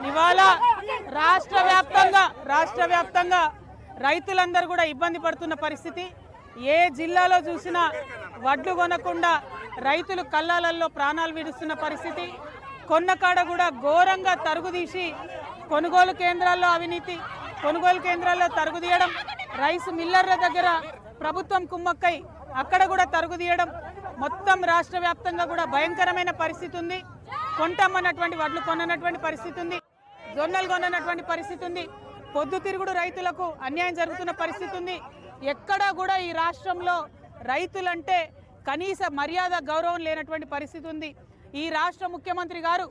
ఇవాళ రాష్ట్ర వ్యాప్తంగా రైతులందరూ కూడా ఇబ్బంది పడుతున్న పరిస్థితి. ఏ జిల్లాలో చూసినా వడ్లు కొనకుండా రైతులు కల్లాలల్లో ప్రాణాలు విడుస్తున్న పరిస్థితి. కొన్నకాడ కూడా ఘోరంగా తరుగుదీసి కొనుగోలు కేంద్రాల్లో అవినీతి, కొనుగోలు కేంద్రాల్లో తరుగుదీయడం, రైస్ మిల్లర్ల దగ్గర ప్రభుత్వం కుమ్మక్కై అక్కడ కూడా తరుగుదీయడం, మొత్తం రాష్ట్ర వ్యాప్తంగా కూడా భయంకరమైన పరిస్థితి ఉంది. కొంటామన్నటువంటి వడ్లు కొననటువంటి పరిస్థితి ఉంది, జొన్నలు కొననటువంటి పరిస్థితి ఉంది, పొద్దుతిరుగుడు రైతులకు అన్యాయం జరుగుతున్న పరిస్థితి ఉంది. ఎక్కడా కూడా ఈ రాష్ట్రంలో రైతులంటే కనీస మర్యాద గౌరవం లేనటువంటి పరిస్థితి ఉంది. ఈ రాష్ట్ర ముఖ్యమంత్రి గారు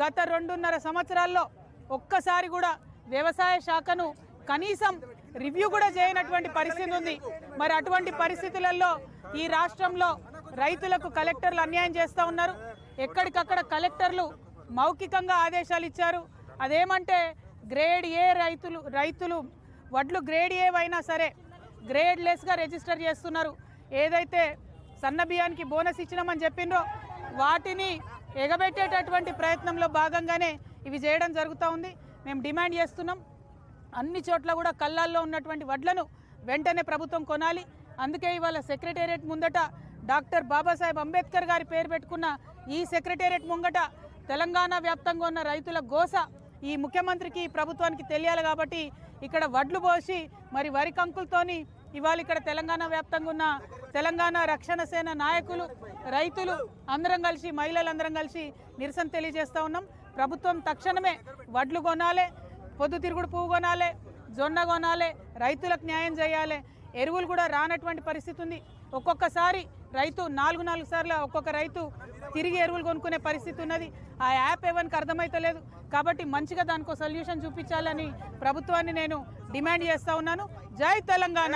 గత 2.5 సంవత్సరాల్లో ఒక్కసారి కూడా వ్యవసాయ శాఖను కనీసం రివ్యూ కూడా చేయనటువంటి పరిస్థితి ఉంది. మరి అటువంటి పరిస్థితులలో ఈ రాష్ట్రంలో రైతులకు కలెక్టర్లు అన్యాయం చేస్తూ ఉన్నారు. ఎక్కడికక్కడ కలెక్టర్లు మౌఖికంగా ఆదేశాలు ఇచ్చారు. అదేమంటే గ్రేడ్ ఏ రైతులు వడ్లు గ్రేడ్ ఏ అయినా సరే గ్రేడ్ లెస్గా రిజిస్టర్ చేస్తున్నారు. ఏదైతే సన్న బియ్యానికి బోనస్ ఇచ్చినామని చెప్పిండ్రో వాటిని ఎగబెట్టేటటువంటి ప్రయత్నంలో భాగంగానే ఇవి చేయడం జరుగుతూ ఉంది. మేము డిమాండ్ చేస్తున్నాం, అన్ని చోట్ల కూడా కళ్ళాల్లో ఉన్నటువంటి వడ్లను వెంటనే ప్రభుత్వం కొనాలి. అందుకే ఇవాళ సెక్రటేరియట్ ముందట డాక్టర్ బాబాసాహెబ్ అంబేద్కర్ గారి పేరు పెట్టుకున్న ఈ సెక్రటేరియట్ ముంగట తెలంగాణ వ్యాప్తంగా ఉన్న రైతుల గోస ఈ ముఖ్యమంత్రికి ప్రభుత్వానికి తెలియాలి. కాబట్టి ఇక్కడ వడ్లు పోసి మరి వరి కంకులతోని ఇవాళ ఇక్కడ తెలంగాణ వ్యాప్తంగా ఉన్న తెలంగాణ రక్షణ సేన నాయకులు, రైతులు అందరం కలిసి, మహిళలందరం కలిసి నిరసన తెలియజేస్తూ ఉన్నాం. ప్రభుత్వం తక్షణమే వడ్లు కొనాలి, పొద్దుతిరుగుడు పువ్వు కొనాలి, జొన్న కొనాలి, రైతులకు న్యాయం చేయాలి. ఎరువులు కూడా రానటువంటి పరిస్థితి ఉంది. ఒక్కొక్కసారి రైతు 4 సార్లు ఒక్కొక్క రైతు తిరిగి ఎరువులు కొనుక్కునే పరిస్థితి ఉన్నది. ఆ యాప్ ఎవరికి అర్థమైతలేదు. కాబట్టి మంచిగా దానికి సొల్యూషన్ చూపించాలని ప్రభుత్వాన్ని నేను డిమాండ్ చేస్తూ ఉన్నాను. జై తెలంగాణ.